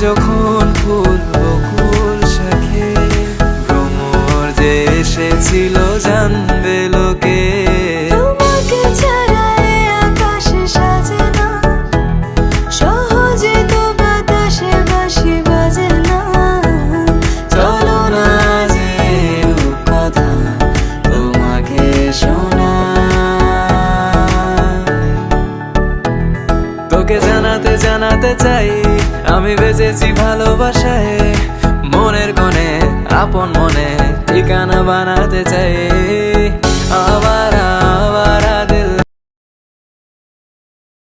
যখন ফুল বকুল শাখে ভ্রমর যে এসেছিল জানবে লোকে। তোমাকে ছাড়া এ আকাশ সাজে না, সহজে তো বাতাসে বাঁশি বাজে না। চলো না যে কথা তোমাকে তোকে জানাতে জানাতে চাই আমি বেঁচেছি ভালোবাসায়। মনের কোণে আপন মনে ঠিকানা বানাতে চাই।